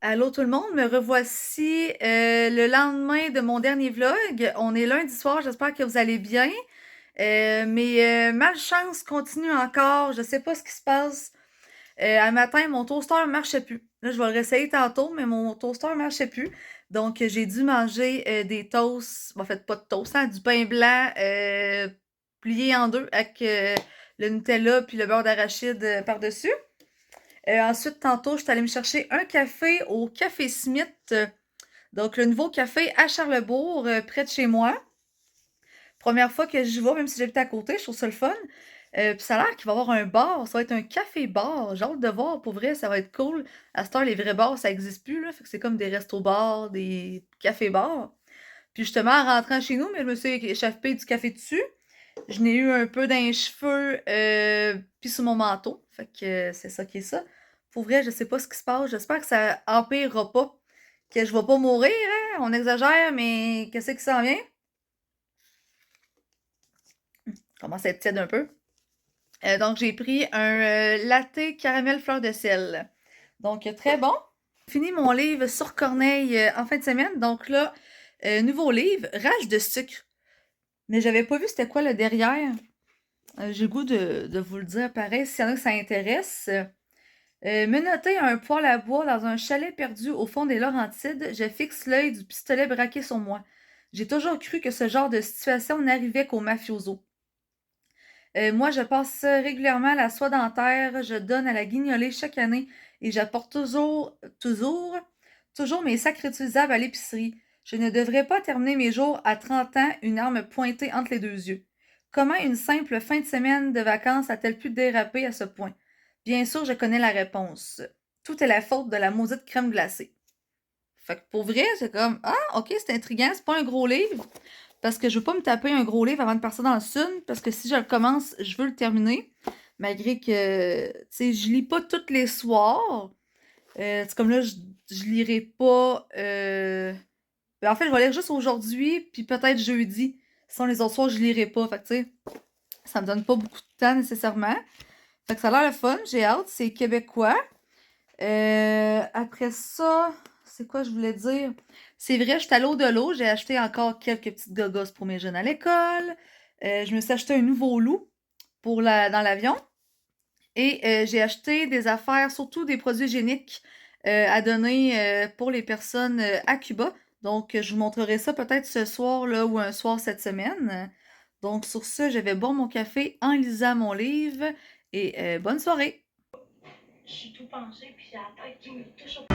Allô tout le monde, me revoici le lendemain de mon dernier vlog. On est lundi soir, j'espère que vous allez bien. Mais malchance continue encore, je sais pas ce qui se passe. Un matin, mon toaster ne marchait plus. Là, je vais le réessayer tantôt, mais mon toaster ne marchait plus. Donc, j'ai dû manger des toasts, en fait, pas de toast, hein, du pain blanc plié en deux avec le Nutella puis le beurre d'arachide par-dessus. Ensuite, tantôt, je suis allée me chercher un café au Café Smith. Donc, le nouveau café à Charlebourg, près de chez moi. Première fois que j'y vais, même si j'habite à côté, je trouve ça le fun. Puis ça a l'air qu'il va y avoir un bar, ça va être un café-bar. J'ai hâte de voir, pour vrai, ça va être cool. À cette heure, les vrais bars, ça n'existe plus, là. Fait que c'est comme des restos-bars, des cafés-bars. Puis justement, en rentrant chez nous, mais je me suis échappée du café dessus. Je n'ai eu un peu dans les cheveux, puis sur mon manteau. Fait que c'est ça qui est ça. Pour vrai, je sais pas ce qui se passe. J'espère que ça empirera pas. Que je vais pas mourir, hein? On exagère, mais qu'est-ce qui s'en vient? Commence à être tiède un peu. Donc, j'ai pris un latte caramel fleur de sel. Donc, très bon. J'ai fini mon livre sur Corneille en fin de semaine. Donc là, nouveau livre, Rage de sucre. Mais j'avais pas vu c'était quoi le derrière. J'ai le goût de vous le dire pareil, s'il y en a que ça intéresse. Menotté à un poêle à bois dans un chalet perdu au fond des Laurentides, je fixe l'œil du pistolet braqué sur moi. J'ai toujours cru que ce genre de situation n'arrivait qu'aux mafiosos. Moi, je passe régulièrement la soie dentaire, je donne à la guignolée chaque année et j'apporte toujours mes sacs réutilisables à l'épicerie. Je ne devrais pas terminer mes jours à 30 ans, une arme pointée entre les deux yeux. Comment une simple fin de semaine de vacances a-t-elle pu déraper à ce point? Bien sûr, je connais la réponse. Tout est la faute de la maudite crème glacée. Fait que pour vrai, c'est comme, ah, ok, c'est intriguant, c'est pas un gros livre. Parce que je veux pas me taper un gros livre avant de partir dans le sud, parce que si je le commence, je veux le terminer. Malgré que, tu sais, je lis pas tous les soirs. C'est comme là, je lirai pas. En fait, je vais lire juste aujourd'hui, puis peut-être jeudi. Sinon, les autres soirs, je lirai pas. Fait que, tu sais, ça me donne pas beaucoup de temps nécessairement. Fait que ça a l'air le fun, j'ai hâte, c'est québécois. Après ça, c'est quoi je voulais dire? C'est vrai, je suis à l'eau de l'eau, j'ai acheté encore quelques petites gogos pour mes jeunes à l'école. Je me suis acheté un nouveau loup dans l'avion. Et j'ai acheté des affaires, surtout des produits hygiéniques à donner pour les personnes à Cuba. Donc, je vous montrerai ça peut-être ce soir là, ou un soir cette semaine. Donc, sur ce, je vais boire mon café en lisant mon livre. Et bonne soirée! Je suis tout penchée, puis j'ai la tête qui me touche au...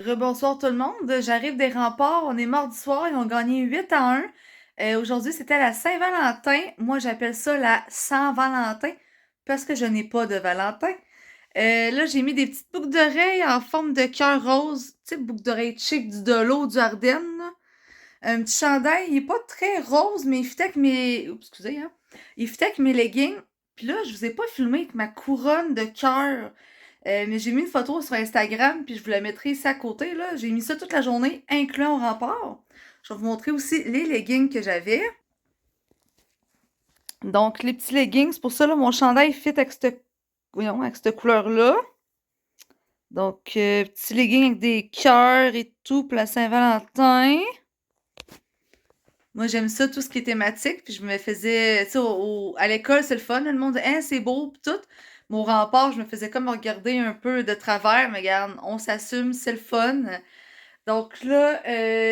Rebonsoir tout le monde, j'arrive des remparts, on est mardi soir, ils ont gagné 8-1. Aujourd'hui, c'était la Saint-Valentin. Moi, j'appelle ça la Saint-Valentin parce que je n'ai pas de Valentin. Là, j'ai mis des petites boucles d'oreilles en forme de cœur rose. Tu sais, boucles d'oreilles chic du Dolo, du Ardennes, là. Un petit chandail, il est pas très rose, mais il fit avec mes... Oups, excusez, hein. Il fit avec mes leggings. Puis là, je vous ai pas filmé avec ma couronne de cœur. Mais j'ai mis une photo sur Instagram, puis je vous la mettrai ici à côté, là. J'ai mis ça toute la journée, incluant au rempart. Je vais vous montrer aussi les leggings que j'avais. Donc, les petits leggings, c'est pour ça, là, mon chandail fit avec cette couleur-là. Donc, petits leggings avec des cœurs et tout pour la Saint-Valentin. Moi, j'aime ça, tout ce qui est thématique. Puis je me faisais, tu sais, à l'école, c'est le fun. Le monde dit, hein, c'est beau, puis tout. Mon rempart, je me faisais comme regarder un peu de travers. Mais regarde, on s'assume, c'est le fun. Donc là,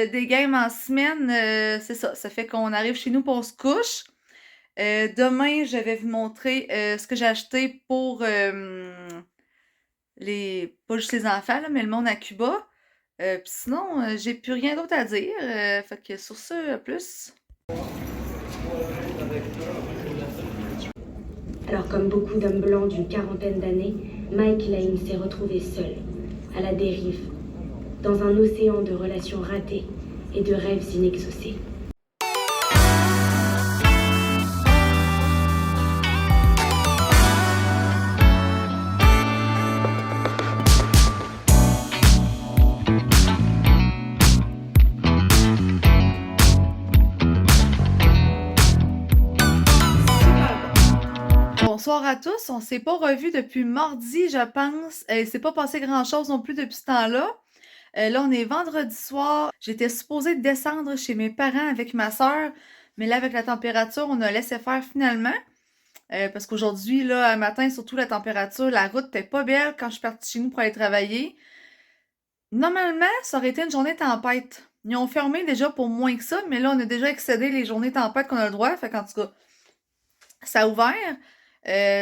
des games en semaine, c'est ça. Ça fait qu'on arrive chez nous pour on se couche. Demain, je vais vous montrer ce que j'ai acheté pour pas juste les enfants, là, mais le monde à Cuba. Puis sinon, j'ai plus rien d'autre à dire. Fait que sur ce, plus. Alors comme beaucoup d'hommes blancs d'une quarantaine d'années, Mike Lane s'est retrouvé seul, à la dérive, dans un océan de relations ratées et de rêves inexaucés. bonsoir à tous. On s'est pas revus depuis mardi, je pense. Il s'est pas passé grand-chose non plus depuis ce temps-là. Là, on est vendredi soir. J'étais supposée descendre chez mes parents avec ma sœur, mais là, avec la température, on a laissé faire finalement. Parce qu'aujourd'hui, là, à matin, surtout la température, la route était pas belle quand je suis partie chez nous pour aller travailler. Normalement, ça aurait été une journée tempête. Ils ont fermé déjà pour moins que ça, mais là, on a déjà excédé les journées tempête qu'on a le droit. Fait qu'en tout cas, ça a ouvert.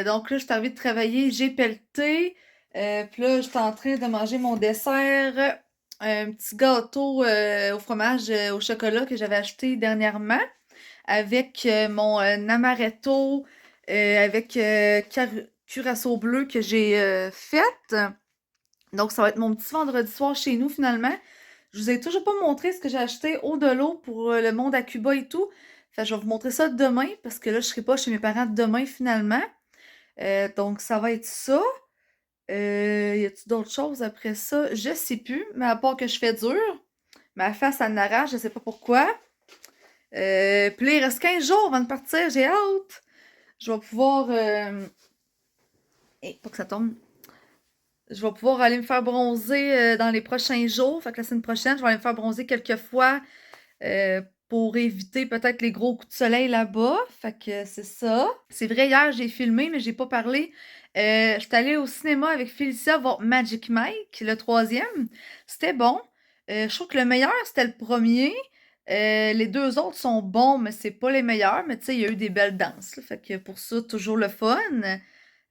Donc là, je suis arrivée de travailler, j'ai pelleté. Puis là, j'étais en train de manger mon dessert. Un petit gâteau au fromage au chocolat que j'avais acheté dernièrement. Avec mon amaretto, avec curaçao bleu que j'ai fait. Donc, ça va être mon petit vendredi soir chez nous finalement. Je vous ai toujours pas montré ce que j'ai acheté au de l'eau pour le monde à Cuba et tout. Fait que je vais vous montrer ça demain parce que là, je serai pas chez mes parents demain finalement. Donc, ça va être ça. Y a-t-il d'autres choses après ça? Je sais plus, mais à part que je fais dur. Ma face, elle n'arrache, je sais pas pourquoi. Puis là, il reste 15 jours avant de partir, j'ai hâte. Je vais pouvoir... pas que ça tombe. Je vais pouvoir aller me faire bronzer dans les prochains jours. Fait que la semaine prochaine, je vais aller me faire bronzer quelques fois pour éviter peut-être les gros coups de soleil là-bas. Fait que c'est ça. C'est vrai, hier, j'ai filmé, mais j'ai pas parlé. J'étais allée au cinéma avec Félicia voir Magic Mike, le 3e. C'était bon. Je trouve que le meilleur, c'était le premier. Les 2 autres sont bons, mais c'est pas les meilleurs. Mais tu sais, il y a eu des belles danses, là. Fait que pour ça, toujours le fun.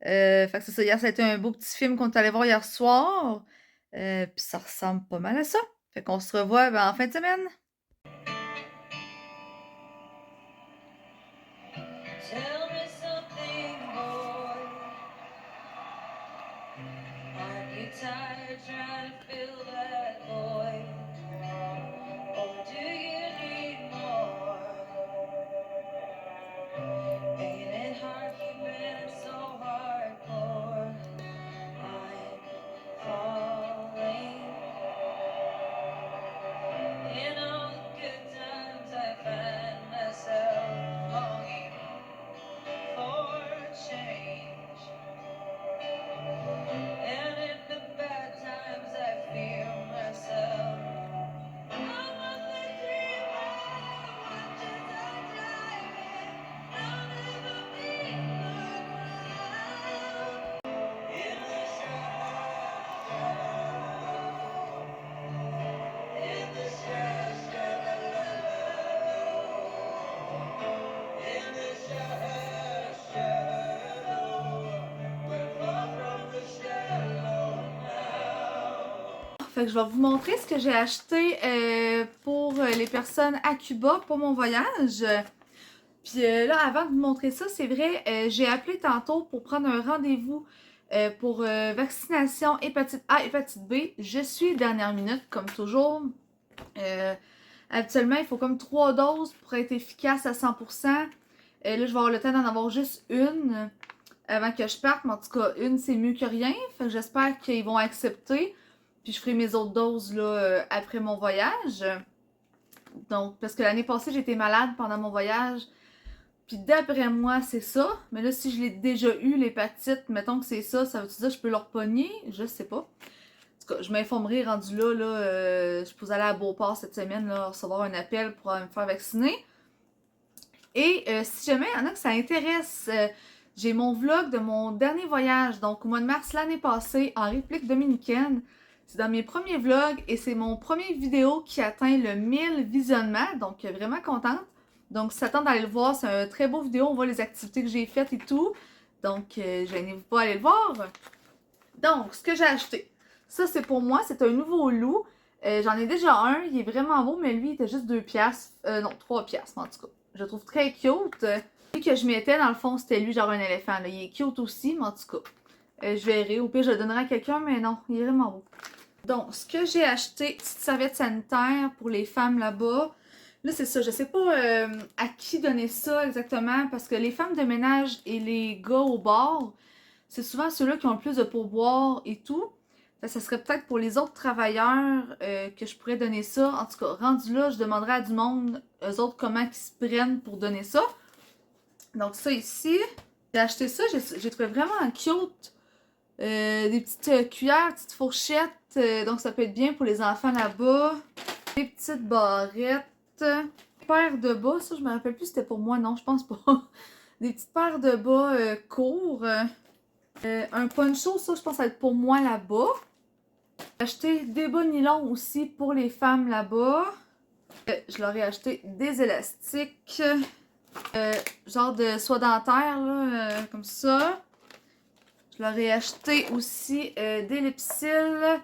Fait que c'est ça. Hier, ça a été un beau petit film qu'on est allé voir hier soir. Puis ça ressemble pas mal à ça. Fait qu'on se revoit en fin de semaine. Tell me something, boy. Aren't you tired trying to fill that void? Or do you need more? Ain't it hard keeping it so hardcore? I'm falling. In all the good times I find myself longing for change. And in the bad times I feel myself. I'm a dreamer, watch as I drive it. I'll never be around. In the shadow, in the shadow, in the shadow, we're far from the shallow now. Fait que je vais vous montrer ce que j'ai acheté pour les personnes à Cuba pour mon voyage. Puis là, avant de vous montrer ça, c'est vrai, j'ai appelé tantôt pour prendre un rendez-vous pour vaccination hépatite A, hépatite B. Je suis dernière minute, comme toujours. Habituellement, il faut comme 3 doses pour être efficace à 100%. Là, je vais avoir le temps d'en avoir juste une avant que je parte. Mais en tout cas, une, c'est mieux que rien. Fait que j'espère qu'ils vont accepter. Puis je ferai mes autres doses là, après mon voyage. Donc, parce que l'année passée, j'étais malade pendant mon voyage. Puis d'après moi, c'est ça. Mais là, si je l'ai déjà eu, l'hépatite, mettons que c'est ça, ça veut-tu dire que je peux le repogner? Je sais pas. En tout cas, je m'informerai rendu là. Je suis aller à Beauport cette semaine, là, recevoir un appel pour me faire vacciner. Et si jamais il y en a que ça intéresse, j'ai mon vlog de mon dernier voyage, donc au mois de mars l'année passée, en République dominicaine. C'est dans mes premiers vlogs et c'est mon premier vidéo qui atteint le 1000 visionnements, donc vraiment contente. Donc, si t'attends d'aller le voir, c'est un très beau vidéo. On voit les activités que j'ai faites et tout. Donc, gênez-vous pas à aller le voir. Donc, ce que j'ai acheté. Ça, c'est pour moi. C'est un nouveau loup. J'en ai déjà un. Il est vraiment beau, mais lui, il était juste 2 piastres. Non, 3 piastres, en tout cas. Je le trouve très cute. Celui que je mettais, dans le fond, c'était lui, genre un éléphant. Là. Il est cute aussi, mais en tout cas. Je verrai. Au pire, je le donnerai à quelqu'un, mais non, il est vraiment beau. Donc, ce que j'ai acheté, petite serviette sanitaire pour les femmes là-bas. Là, c'est ça. Je sais pas à qui donner ça exactement parce que les femmes de ménage et les gars au bar, c'est souvent ceux-là qui ont le plus de pourboire et tout. Ça serait peut-être pour les autres travailleurs que je pourrais donner ça. En tout cas, rendu là, je demanderai à du monde, eux autres, comment ils se prennent pour donner ça. Donc, ça ici, J'ai acheté ça, j'ai trouvé vraiment cute. Des petites cuillères, petites fourchettes. Donc ça peut être bien pour les enfants là-bas. Des petites barrettes. Paire de bas, ça je me rappelle plus si c'était pour moi, non, je pense pas. Des petites paires de bas courts. Un poncho, ça je pense que ça va être pour moi là-bas. J'ai acheté des bas nylon aussi pour les femmes là-bas. Je leur ai acheté des élastiques. Genre de soie dentaire, là, comme ça. Je leur ai acheté aussi des lipsils,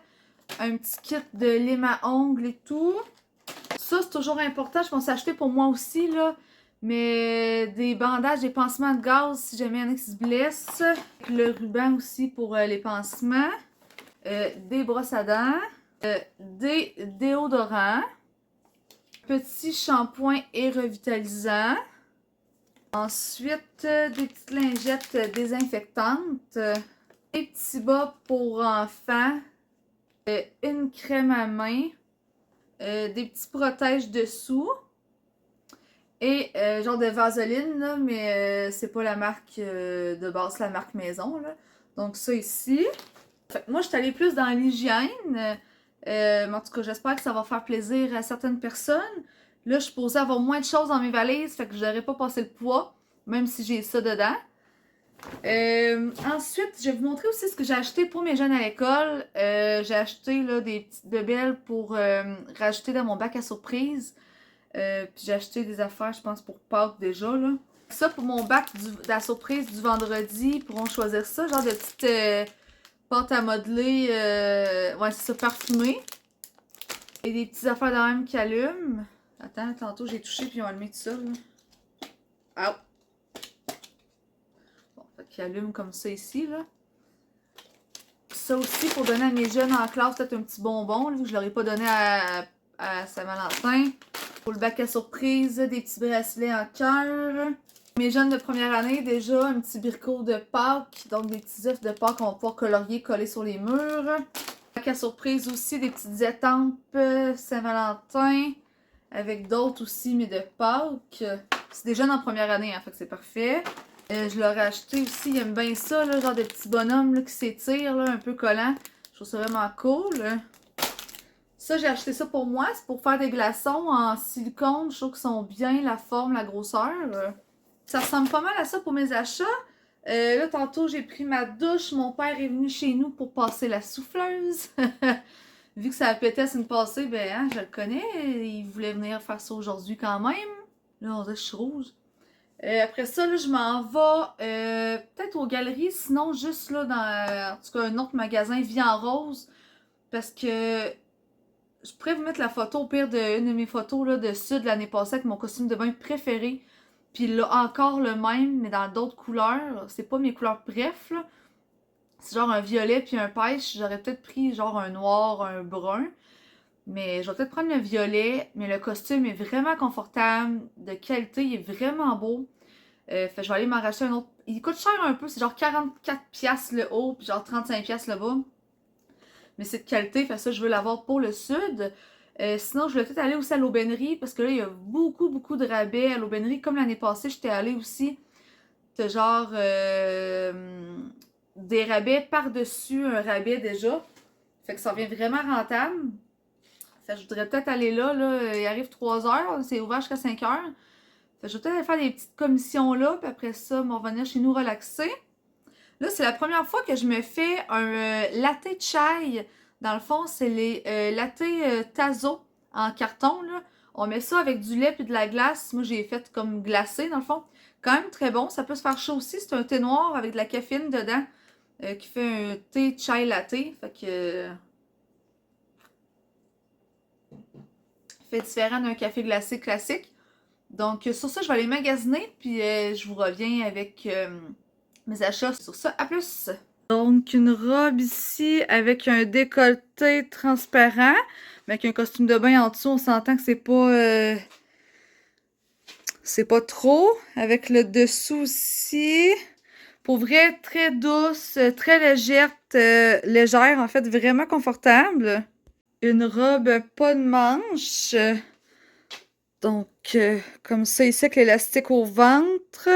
un petit kit de lime à ongles et tout. Ça, c'est toujours important. Je pense acheter pour moi aussi, là. Mais des bandages, des pansements de gaz si jamais il y en a qui se blessent. Le ruban aussi pour les pansements. Des brosses à dents. Des déodorants. Petit shampoing et revitalisant. Ensuite, des petites lingettes désinfectantes. Des petits bas pour enfants. Une crème à main. Des petits protèges dessous. Et genre de vaseline, là, mais c'est pas la marque de base, c'est la marque maison. Là. Donc ça ici. Fait que moi, je suis allée plus dans l'hygiène. Mais en tout cas, j'espère que ça va faire plaisir à certaines personnes. Là, je suis supposée avoir moins de choses dans mes valises, fait que je n'aurais pas passé le poids, même si j'ai ça dedans. Ensuite, je vais vous montrer aussi ce que j'ai acheté pour mes jeunes à l'école. J'ai acheté là, des petites bébelles pour rajouter dans mon bac à surprise. Puis j'ai acheté des affaires, je pense, pour Pâques déjà. Là. Ça, pour mon bac de la surprise du vendredi, ils pourront choisir ça. Genre de petites pâtes à modeler, ouais, c'est ça, parfumées. Et des petites affaires de même qui allument. Attends, tantôt j'ai touché puis ils ont allumé tout ça. Là. Au! Bon, fait qu'ils allument comme ça ici, là. Ça aussi pour donner à mes jeunes en classe, peut-être un petit bonbon, là, vu que je leur ai pas donné à Saint-Valentin. Pour le bac à surprise, des petits bracelets en cœur. Mes jeunes de première année, déjà, un petit birko de Pâques. Donc des petits œufs de Pâques qu'on va pouvoir colorier, coller sur les murs. Bac à surprise aussi, des petites étampes Saint-Valentin. Avec d'autres aussi, mais de Pâques. C'est des jeunes en première année, hein, fait que c'est parfait. Je leur ai acheté aussi, ils aiment bien ça, là, genre des petits bonhommes là, qui s'étirent, un peu collants. Je trouve ça vraiment cool. Ça, j'ai acheté ça pour moi. C'est pour faire des glaçons en silicone. Je trouve qu'ils sont bien, la forme, la grosseur. Ça ressemble pas mal à ça pour mes achats. Là, tantôt, j'ai pris ma douche. Mon père est venu chez nous pour passer la souffleuse. Vu que ça a pété la semaine passée, ben, hein, je le connais. Il voulait venir faire ça aujourd'hui quand même. Là, on dirait que je suis rouge. Après ça, là, je m'en vais peut-être aux galeries. Sinon, juste là, dans en tout cas, un autre magasin, Vie en Rose. Parce que je pourrais vous mettre la photo au pire d'une de mes photos là, de Sud l'année passée avec mon costume de bain préféré. Puis là, encore le même, mais dans d'autres couleurs. C'est pas mes couleurs bref, là. C'est genre un violet puis un pêche. J'aurais peut-être pris genre un noir, un brun. Mais je vais peut-être prendre le violet. Mais le costume est vraiment confortable, de qualité, il est vraiment beau. Fait que je vais aller m'en racheter un autre. Il coûte cher un peu, c'est genre 44$ le haut, puis genre 35$ le bas. Mais c'est de qualité, fait que ça, je veux l'avoir pour le sud. Sinon, je vais peut-être aller aussi à l'aubainerie, parce que là, il y a beaucoup, beaucoup de rabais à l'aubainerie. Comme l'année passée, j'étais allée aussi. C'est genre des rabais par-dessus un rabais déjà. Fait que ça devient vraiment rentable. Fait que je voudrais peut-être aller là, il arrive 3h, c'est ouvert jusqu'à 5h. Fait que je vais peut-être aller faire des petites commissions là, puis après ça, m'en revenir chez nous relaxer. Là, c'est la première fois que je me fais un latte chai. Dans le fond, c'est les latte Tazo en carton, là. On met ça avec du lait et de la glace. Moi, j'ai fait comme glacé, dans le fond. Quand même très bon. Ça peut se faire chaud aussi. C'est un thé noir avec de la caféine dedans qui fait un thé chai latte. Fait que... fait différent d'un café glacé classique. Donc, sur ça, je vais aller magasiner. Puis, je vous reviens avec mes achats sur ça. À plus! Donc, une robe ici avec un décolleté transparent. Mais avec un costume de bain en dessous, on s'entend que c'est pas trop. Avec le dessous aussi. Pour vrai, très douce, très légère, en fait, vraiment confortable. Une robe pas de manches. Donc, comme ça ici avec l'élastique au ventre.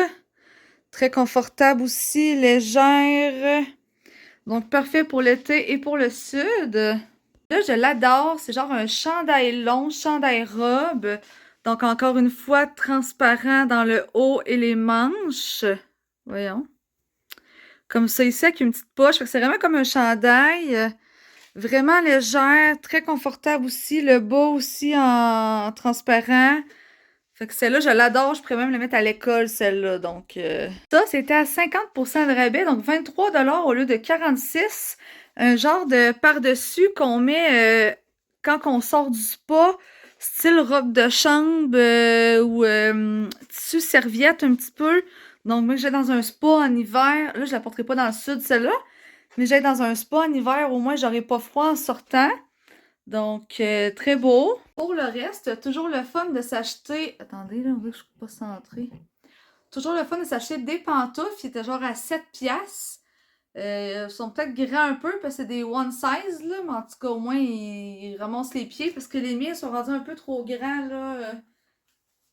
Très confortable aussi, légère. Donc, parfait pour l'été et pour le sud. Là, je l'adore. C'est genre un chandail long, chandail robe. Donc, encore une fois, transparent dans le haut et les manches. Voyons. Comme ça ici, avec une petite poche. Fait que c'est vraiment comme un chandail. Vraiment légère, très confortable aussi. Le bas aussi en transparent. Fait que celle-là, je l'adore. Je pourrais même la mettre à l'école, celle-là. Donc, ça, c'était à 50% de rabais. Donc, 23 $ au lieu de 46. Un genre de par-dessus qu'on met quand on sort du spa, style robe de chambre ou tissu serviette un petit peu. Donc, moi, j'ai dans un spa en hiver. Là, je la porterai pas dans le sud, celle-là. Mais j'ai dans un spa en hiver, au moins, j'aurai pas froid en sortant. Donc, très beau. Pour le reste, toujours le fun de s'acheter... Attendez, là, on veut que je ne suis pas centrée. Toujours le fun de s'acheter des pantoufles. Ils étaient genre à 7 piastres. Ils sont peut-être grands un peu parce que c'est des one size, là. Mais en tout cas, au moins, ils ramassent les pieds parce que les miens sont rendus un peu trop grands, là.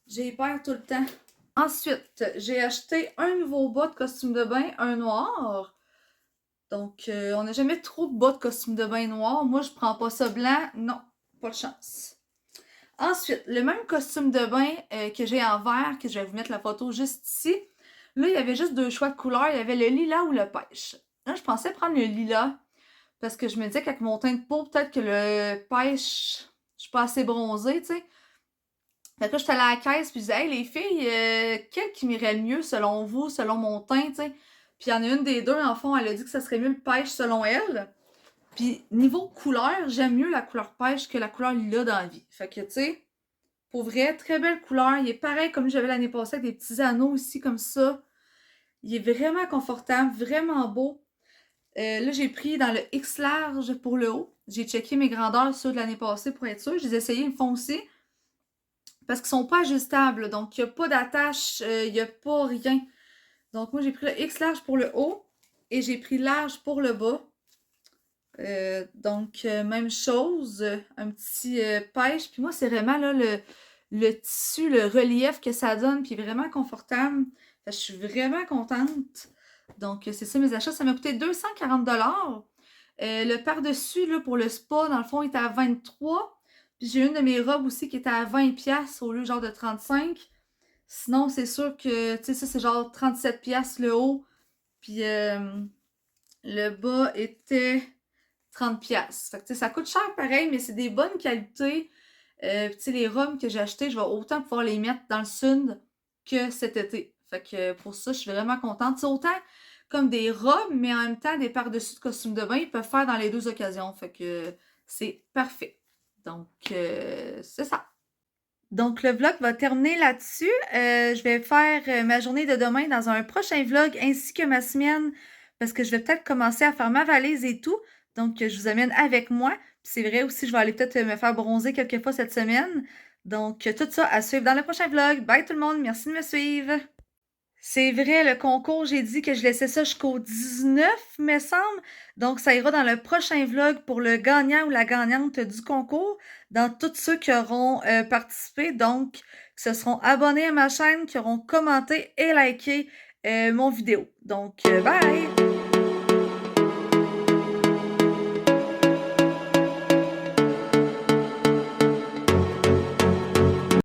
J'ai peur tout le temps. Ensuite, j'ai acheté un nouveau bas de costume de bain, un noir. Donc, on n'a jamais trop de bas de costume de bain noir. Moi, je prends pas ça blanc. Non, pas de chance. Ensuite, le même costume de bain que j'ai en vert, que je vais vous mettre la photo juste ici. Là, il y avait juste deux choix de couleurs. Il y avait le lilas ou le pêche. Là, je pensais prendre le lilas parce que je me disais qu'avec mon teint de peau, peut-être que le pêche, je suis pas assez bronzée, tu sais. Fait que là, j'étais allée à la caisse puis je disais, hey, les filles, quel qui m'irait le mieux selon vous, selon mon teint, tu sais. Puis il y en a une des deux, en fond, elle a dit que ça serait mieux le pêche selon elle. Puis niveau couleur, j'aime mieux la couleur pêche que la couleur lilas dans la vie. Fait que, tu sais, pour vrai, très belle couleur. Il est pareil comme j'avais l'année passée avec des petits anneaux ici comme ça. Il est vraiment confortable, vraiment beau. Là, j'ai pris dans le X large pour le haut. J'ai checké mes grandeurs, ceux de l'année passée pour être sûr. Je les ai essayés, ils me font aussi. Parce qu'ils sont pas ajustables. Donc, il n'y a pas d'attache, il n'y a pas rien. Donc, moi, j'ai pris le X large pour le haut et j'ai pris large pour le bas. Donc, même chose, un petit pêche. Puis moi, c'est vraiment là, le tissu, le relief que ça donne, puis vraiment confortable. Fait que je suis vraiment contente. Donc, c'est ça mes achats. Ça m'a coûté 240 $. Le par-dessus, là, pour le spa, dans le fond, il était à 23. Puis j'ai une de mes robes aussi qui était à 20 piastres au lieu genre de 35. Sinon, c'est sûr que, tu sais, ça, c'est genre 37 piastres le haut. Puis le bas était 30 piastres. Fait que, tu sais, ça coûte cher pareil, mais c'est des bonnes qualités. Tu sais, les robes que j'ai achetées, je vais autant pouvoir les mettre dans le sud que cet été. Fait que pour ça, je suis vraiment contente. C'est autant comme des robes, mais en même temps, des par-dessus de costume de bain, ils peuvent faire dans les deux occasions. Fait que c'est parfait. Donc, c'est ça. Donc, le vlog va terminer là-dessus. Je vais faire ma journée de demain dans un prochain vlog ainsi que ma semaine parce que je vais peut-être commencer à faire ma valise et tout. Donc, je vous amène avec moi. Puis c'est vrai aussi, je vais aller peut-être me faire bronzer quelques fois cette semaine. Donc, tout ça à suivre dans le prochain vlog. Bye tout le monde, merci de me suivre. C'est vrai, le concours, j'ai dit que je laissais ça jusqu'au 19, me semble. Donc, ça ira dans le prochain vlog pour le gagnant ou la gagnante du concours, dans tous ceux qui auront participé, donc, qui se seront abonnés à ma chaîne, qui auront commenté et liké mon vidéo. Donc, bye!